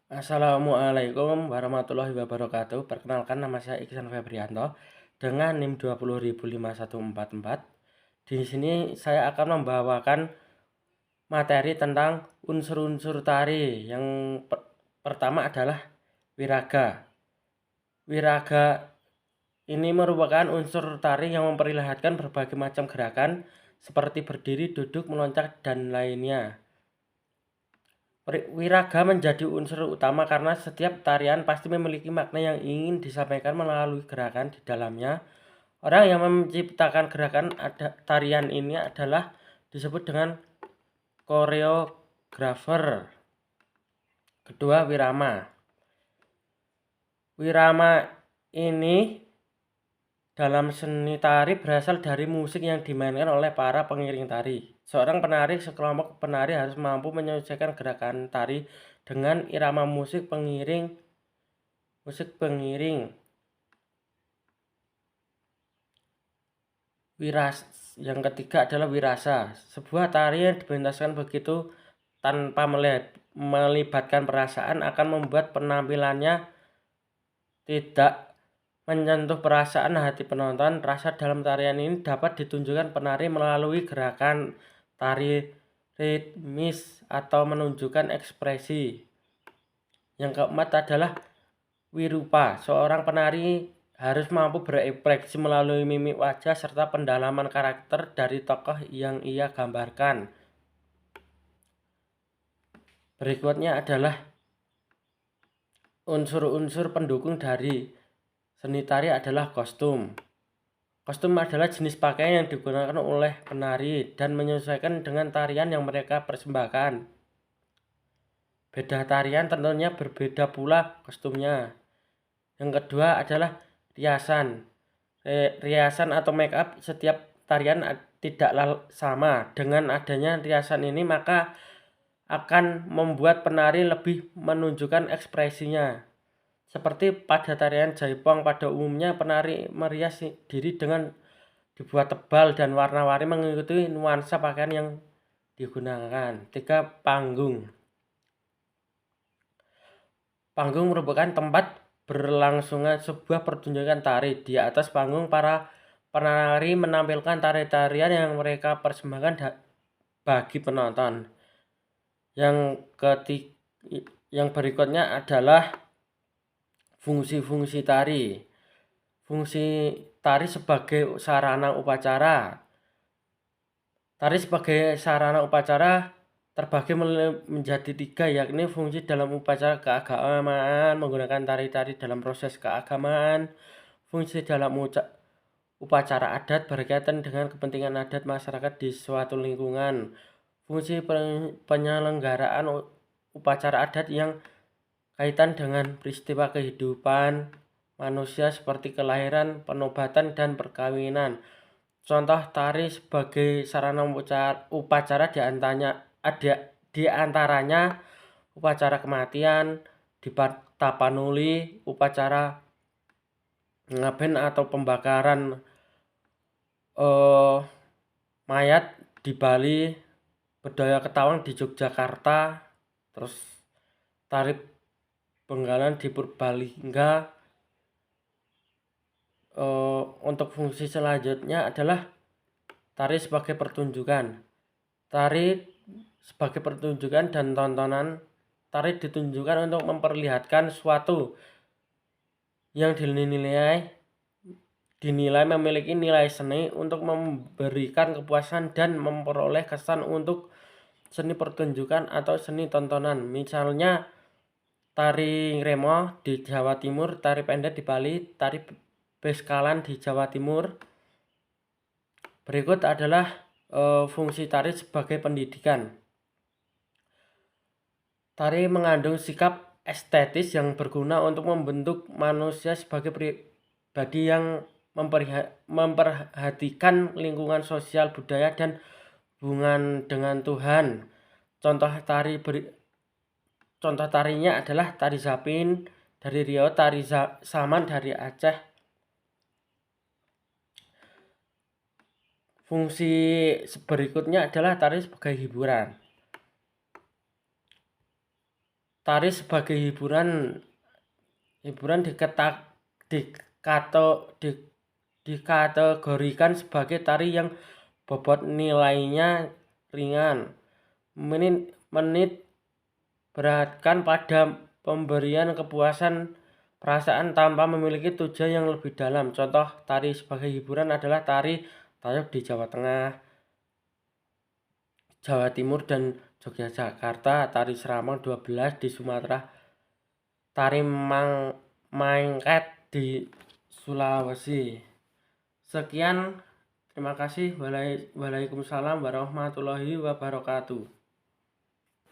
Assalamualaikum warahmatullahi wabarakatuh. Perkenalkan nama saya Iksan Febrianto dengan NIM 20.514. Di sini saya akan membawakan materi tentang unsur-unsur tari. Yang pertama adalah wiraga. Wiraga ini merupakan unsur tari yang memperlihatkan berbagai macam gerakan seperti berdiri, duduk, meloncat, dan lainnya. Wiraga menjadi unsur utama karena setiap tarian pasti memiliki makna yang ingin disampaikan melalui gerakan di dalamnya. Orang yang menciptakan gerakan tarian ini adalah disebut dengan koreografer. Kedua, wirama. Wirama ini dalam seni tari berasal dari musik yang dimainkan oleh para pengiring tari. Seorang penari, sekelompok penari harus mampu menyesuaikan gerakan tari dengan irama musik pengiring. Yang ketiga adalah wirasa. Sebuah tari yang dipentaskan begitu tanpa melibatkan perasaan akan membuat penampilannya tidak menyentuh perasaan hati penonton. Rasa dalam tarian ini dapat ditunjukkan penari melalui gerakan tari ritmis atau menunjukkan ekspresi. Yang keempat adalah wirupa. Seorang penari harus mampu berekspresi melalui mimik wajah serta pendalaman karakter dari tokoh yang ia gambarkan. Berikutnya adalah unsur-unsur pendukung dari seni tari adalah kostum. Kostum adalah jenis pakaian yang digunakan oleh penari dan menyesuaikan dengan tarian yang mereka persembahkan. Beda tarian tentunya berbeda pula kostumnya. Yang kedua adalah riasan. Riasan atau make up setiap tarian tidaklah sama. Dengan adanya riasan ini maka akan membuat penari lebih menunjukkan ekspresinya. Seperti pada tarian jaipong, pada umumnya penari merias diri dengan dibuat tebal dan warna-warni mengikuti nuansa pakaian yang digunakan. 3. Panggung. Panggung merupakan tempat berlangsungnya sebuah pertunjukan tari. Di atas panggung para penari menampilkan tari-tarian yang mereka persembahkan bagi penonton. Yang berikutnya adalah fungsi-fungsi tari. Fungsi tari sebagai sarana upacara. Tari sebagai sarana upacara terbagi menjadi 3, yakni fungsi dalam upacara keagamaan menggunakan tari-tari dalam proses keagamaan, fungsi dalam upacara adat berkaitan dengan kepentingan adat masyarakat di suatu lingkungan, fungsi penyelenggaraan upacara adat yang kaitan dengan peristiwa kehidupan manusia seperti kelahiran, penobatan, dan perkawinan. Contoh tari sebagai sarana upacara di antaranya upacara kematian, di Tapanuli, upacara ngaben atau pembakaran mayat di Bali, budaya Ketawang di Yogyakarta, terus tari Benggalan di Purbalingga. Untuk fungsi selanjutnya adalah tari sebagai pertunjukan. Tari sebagai pertunjukan dan tontonan. Tari ditunjukkan untuk memperlihatkan suatu yang dinilai memiliki nilai seni untuk memberikan kepuasan dan memperoleh kesan untuk seni pertunjukan atau seni tontonan. Misalnya tari Remo di Jawa Timur, tari pendek di Bali, tari Beskalan di Jawa Timur. Berikut adalah fungsi tari sebagai pendidikan. Tari mengandung sikap estetis yang berguna untuk membentuk manusia sebagai pribadi yang memperhatikan lingkungan sosial, budaya, dan hubungan dengan Tuhan. Contoh tarinya adalah tari Zapin dari Riau, tari Saman dari Aceh. Fungsi berikutnya adalah tari sebagai hiburan. tari sebagai hiburan dikategorikan sebagai tari yang bobot nilainya ringan, menit beratkan pada pemberian kepuasan perasaan tanpa memiliki tujuan yang lebih dalam. Contoh tari sebagai hiburan adalah tari tayub di Jawa Tengah, Jawa Timur, dan Yogyakarta, tari Seramang 12 di Sumatera, tari Mangket di Sulawesi. Sekian, terima kasih. Waalaikumsalam warahmatullahi wabarakatuh.